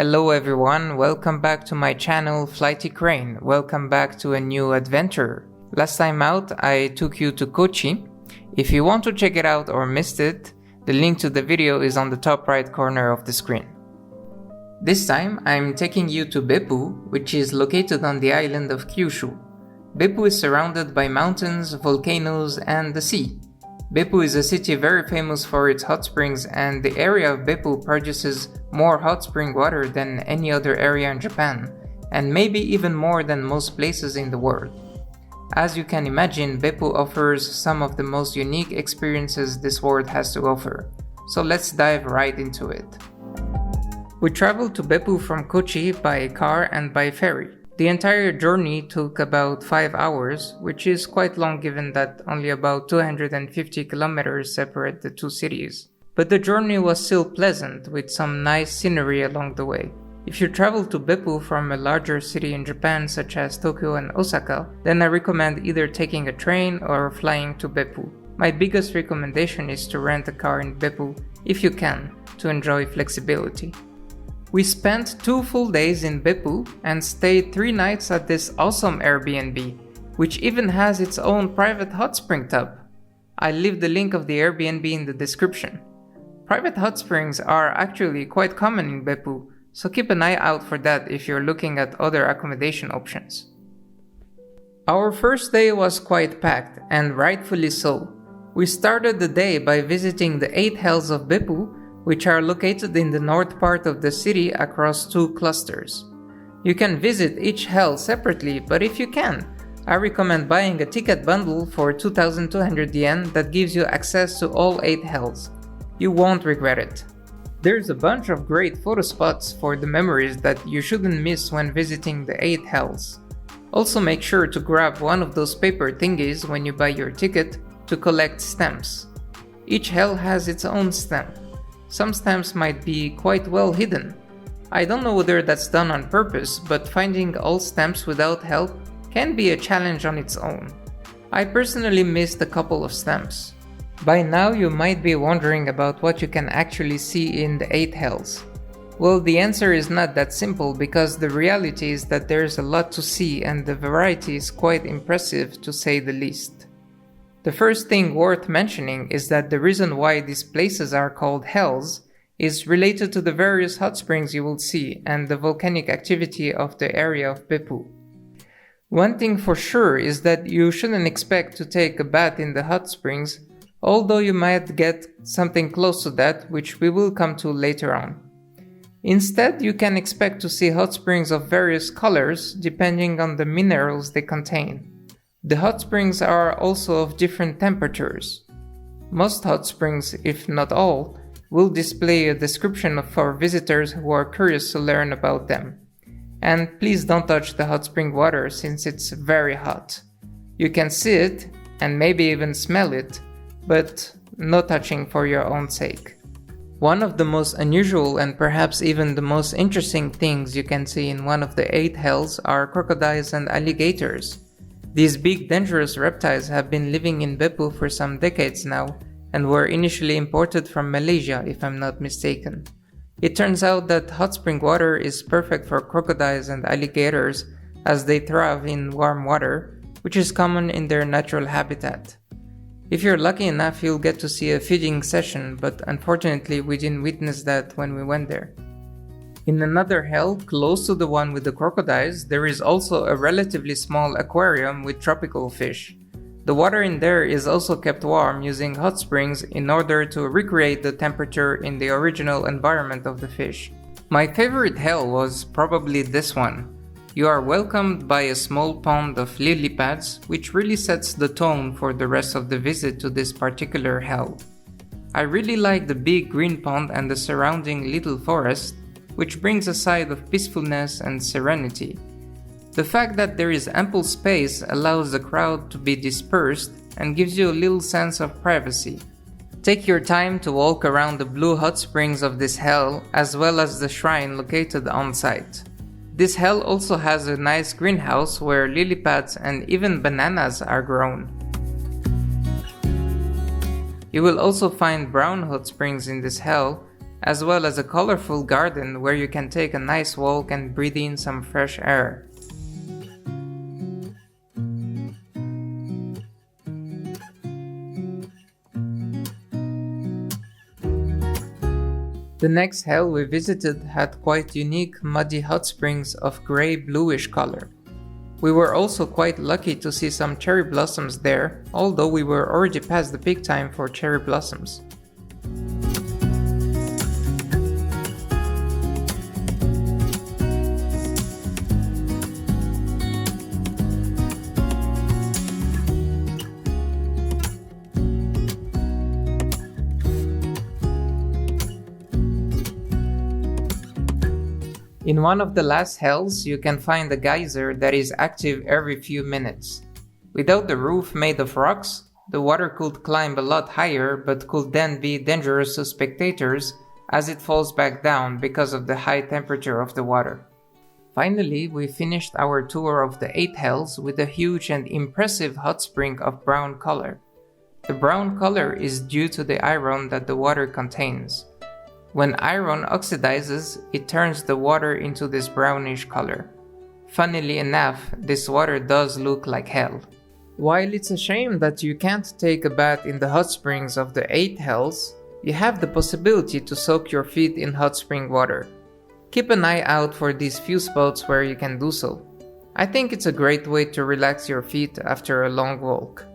Hello everyone, welcome back to my channel Flighty Crane. Welcome back to a new adventure. Last time out I took you to Kochi. If you want to check it out or missed it, the link to the video is on the top right corner of the screen. This time I'm taking you to Beppu, which is located on the island of Kyushu. Beppu is surrounded by mountains, volcanoes and the sea. Beppu is a city very famous for its hot springs, and the area of Beppu produces more hot spring water than any other area in Japan, and maybe even more than most places in the world. As you can imagine, Beppu offers some of the most unique experiences this world has to offer. So let's dive right into it. We traveled to Beppu from Kochi by car and by ferry. The entire journey took about 5 hours, which is quite long given that only about 250 kilometers separate the two cities. But the journey was still pleasant, with some nice scenery along the way. If you travel to Beppu from a larger city in Japan such as Tokyo and Osaka, then I recommend either taking a train or flying to Beppu. My biggest recommendation is to rent a car in Beppu if you can, to enjoy flexibility. We spent 2 full days in Beppu and stayed 3 nights at this awesome Airbnb, which even has its own private hot spring tub. I'll leave the link of the Airbnb in the description. Private hot springs are actually quite common in Beppu, so keep an eye out for that if you're looking at other accommodation options. Our first day was quite packed, and rightfully so. We started the day by visiting the 8 hells of Beppu, which are located in the north part of the city across 2 clusters. You can visit each hell separately, but if you can, I recommend buying a ticket bundle for 2,200 yen that gives you access to all 8 hells. You won't regret it. There's a bunch of great photo spots for the memories that you shouldn't miss when visiting the 8 hells. Also make sure to grab one of those paper thingies when you buy your ticket to collect stamps. Each hell has its own stamp. Some stamps might be quite well hidden. I don't know whether that's done on purpose, but finding all stamps without help can be a challenge on its own. I personally missed a couple of stamps. By now you might be wondering about what you can actually see in the 8 hells. Well, the answer is not that simple, because the reality is that there's a lot to see and the variety is quite impressive to say the least. The first thing worth mentioning is that the reason why these places are called hells is related to the various hot springs you will see and the volcanic activity of the area of Beppu. One thing for sure is that you shouldn't expect to take a bath in the hot springs, although you might get something close to that, which we will come to later on. Instead, you can expect to see hot springs of various colors depending on the minerals they contain. The hot springs are also of different temperatures. Most hot springs, if not all, will display a description for visitors who are curious to learn about them. And please don't touch the hot spring water since it's very hot. You can see it and maybe even smell it, but no touching for your own sake. One of the most unusual and perhaps even the most interesting things you can see in one of the 8 hells are crocodiles and alligators. These big dangerous reptiles have been living in Beppu for some decades now and were initially imported from Malaysia, if I'm not mistaken. It turns out that hot spring water is perfect for crocodiles and alligators as they thrive in warm water, which is common in their natural habitat. If you're lucky enough, you'll get to see a feeding session, but unfortunately we didn't witness that when we went there. In another hell, close to the one with the crocodiles, there is also a relatively small aquarium with tropical fish. The water in there is also kept warm using hot springs in order to recreate the temperature in the original environment of the fish. My favorite hell was probably this one. You are welcomed by a small pond of lily pads, which really sets the tone for the rest of the visit to this particular hell. I really like the big green pond and the surrounding little forest, which brings a side of peacefulness and serenity. The fact that there is ample space allows the crowd to be dispersed and gives you a little sense of privacy. Take your time to walk around the blue hot springs of this hell, as well as the shrine located on site. This hell also has a nice greenhouse where lily pads and even bananas are grown. You will also find brown hot springs in this hell, as well as a colorful garden where you can take a nice walk and breathe in some fresh air. The next hell we visited had quite unique muddy hot springs of grey-bluish color. We were also quite lucky to see some cherry blossoms there, although we were already past the peak time for cherry blossoms. In one of the last hells, you can find a geyser that is active every few minutes. Without the roof made of rocks, the water could climb a lot higher but could then be dangerous to spectators as it falls back down because of the high temperature of the water. Finally, we finished our tour of the 8 hells with a huge and impressive hot spring of brown color. The brown color is due to the iron that the water contains. When iron oxidizes, it turns the water into this brownish color. Funnily enough, this water does look like hell. While it's a shame that you can't take a bath in the hot springs of the 8 hells, you have the possibility to soak your feet in hot spring water. Keep an eye out for these few spots where you can do so. I think it's a great way to relax your feet after a long walk.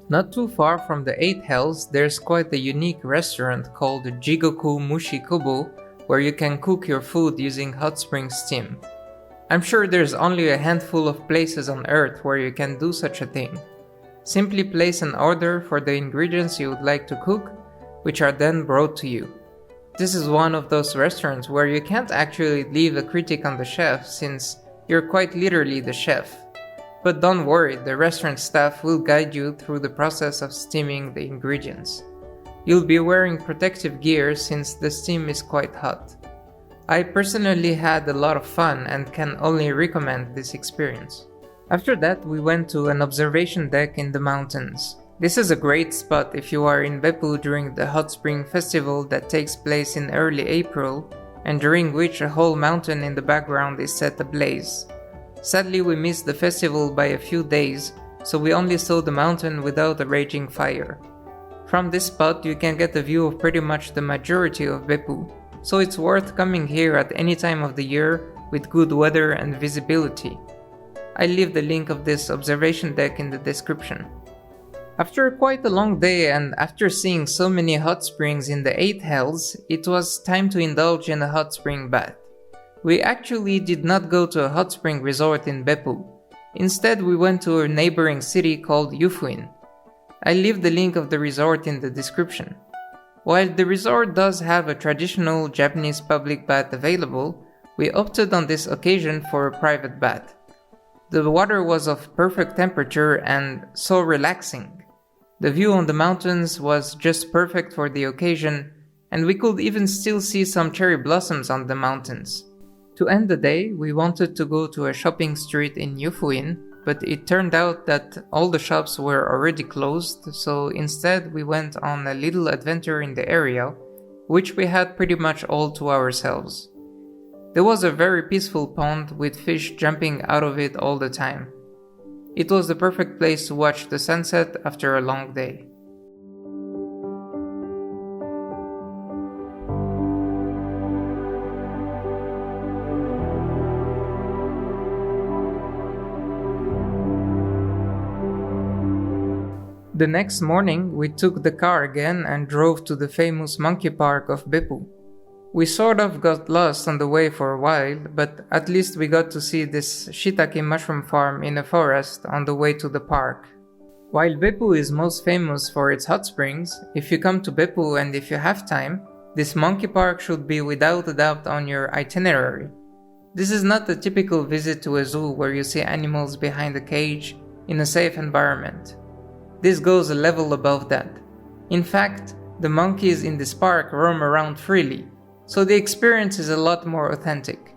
Not too far from the 8 hells, there's quite a unique restaurant called Jigoku Mushi Kobo, where you can cook your food using hot spring steam. I'm sure there's only a handful of places on earth where you can do such a thing. Simply place an order for the ingredients you would like to cook, which are then brought to you. This is one of those restaurants where you can't actually leave a critic on the chef since you're quite literally the chef. But don't worry, the restaurant staff will guide you through the process of steaming the ingredients. You'll be wearing protective gear since the steam is quite hot. I personally had a lot of fun and can only recommend this experience. After that, we went to an observation deck in the mountains. This is a great spot if you are in Beppu during the hot spring festival that takes place in early April and during which a whole mountain in the background is set ablaze. Sadly, we missed the festival by a few days, so we only saw the mountain without a raging fire. From this spot, you can get a view of pretty much the majority of Beppu, so it's worth coming here at any time of the year with good weather and visibility. I'll leave the link of this observation deck in the description. After quite a long day and after seeing so many hot springs in the 8 hells, it was time to indulge in a hot spring bath. We actually did not go to a hot spring resort in Beppu. Instead, we went to a neighboring city called Yufuin. I'll leave the link of the resort in the description. While the resort does have a traditional Japanese public bath available, we opted on this occasion for a private bath. The water was of perfect temperature and so relaxing. The view on the mountains was just perfect for the occasion, and we could even still see some cherry blossoms on the mountains. To end the day, we wanted to go to a shopping street in Yufuin, but it turned out that all the shops were already closed, so instead we went on a little adventure in the area, which we had pretty much all to ourselves. There was a very peaceful pond with fish jumping out of it all the time. It was the perfect place to watch the sunset after a long day. The next morning, we took the car again and drove to the famous monkey park of Beppu. We sort of got lost on the way for a while, but at least we got to see this shiitake mushroom farm in a forest on the way to the park. While Beppu is most famous for its hot springs, if you come to Beppu and if you have time, this monkey park should be without a doubt on your itinerary. This is not a typical visit to a zoo where you see animals behind a cage in a safe environment. This goes a level above that. In fact, the monkeys in this park roam around freely, so the experience is a lot more authentic.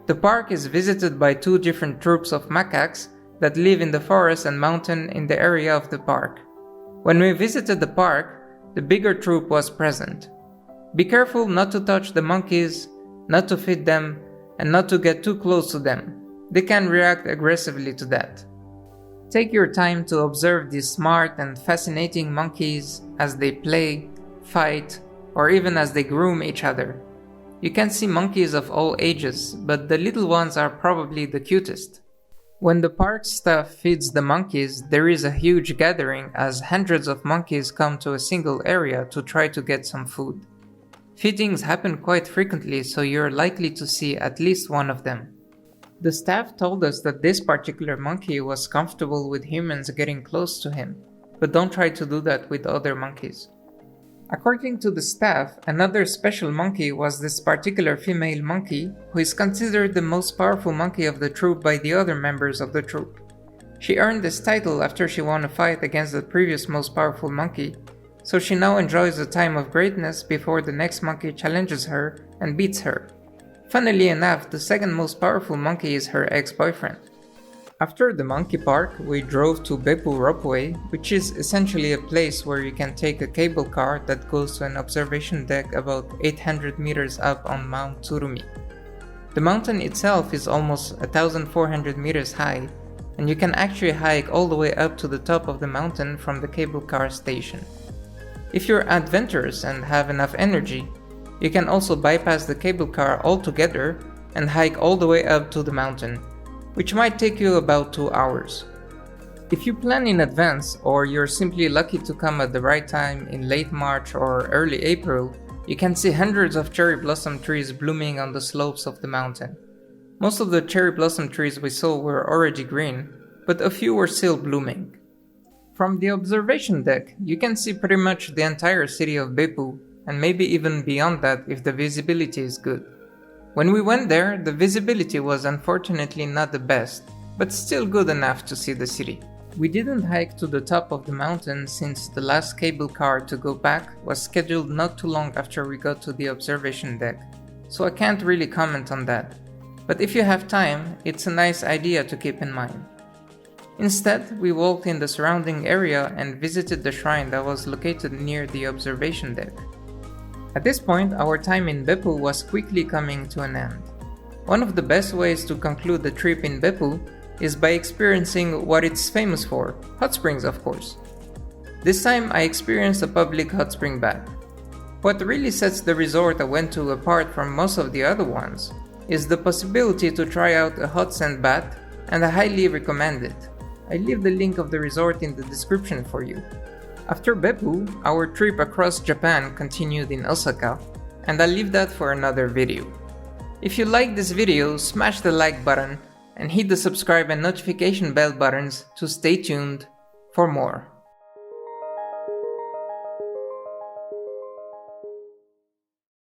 The park is visited by 2 different troops of macaques that live in the forest and mountain in the area of the park. When we visited the park, the bigger troop was present. Be careful not to touch the monkeys, not to feed them, and not to get too close to them. They can react aggressively to that. Take your time to observe these smart and fascinating monkeys as they play, fight, or even as they groom each other. You can see monkeys of all ages, but the little ones are probably the cutest. When the park staff feeds the monkeys, there is a huge gathering as hundreds of monkeys come to a single area to try to get some food. Feedings happen quite frequently, so you're likely to see at least one of them. The staff told us that this particular monkey was comfortable with humans getting close to him, but don't try to do that with other monkeys. According to the staff, another special monkey was this particular female monkey, who is considered the most powerful monkey of the troop by the other members of the troop. She earned this title after she won a fight against the previous most powerful monkey, so she now enjoys a time of greatness before the next monkey challenges her and beats her. Funnily enough, the second most powerful monkey is her ex-boyfriend. After the monkey park, we drove to Beppu ropeway, which is essentially a place where you can take a cable car that goes to an observation deck about 800 meters up on Mount Tsurumi. The mountain itself is almost 1,400 meters high, and you can actually hike all the way up to the top of the mountain from the cable car station. If you're adventurous and have enough energy, you can also bypass the cable car altogether and hike all the way up to the mountain, which might take you about 2 hours. If you plan in advance, or you're simply lucky to come at the right time in late March or early April, you can see hundreds of cherry blossom trees blooming on the slopes of the mountain. Most of the cherry blossom trees we saw were already green, but a few were still blooming. From the observation deck, you can see pretty much the entire city of Beppu, and maybe even beyond that if the visibility is good. When we went there, the visibility was unfortunately not the best, but still good enough to see the city. We didn't hike to the top of the mountain since the last cable car to go back was scheduled not too long after we got to the observation deck, so I can't really comment on that. But if you have time, it's a nice idea to keep in mind. Instead, we walked in the surrounding area and visited the shrine that was located near the observation deck. At this point, our time in Beppu was quickly coming to an end. One of the best ways to conclude the trip in Beppu is by experiencing what it's famous for, hot springs of course. This time I experienced a public hot spring bath. What really sets the resort I went to apart from most of the other ones is the possibility to try out a hot sand bath, and I highly recommend it. I leave the link of the resort in the description for you. After Beppu, our trip across Japan continued in Osaka, and I'll leave that for another video. If you like this video, smash the like button and hit the subscribe and notification bell buttons to stay tuned for more.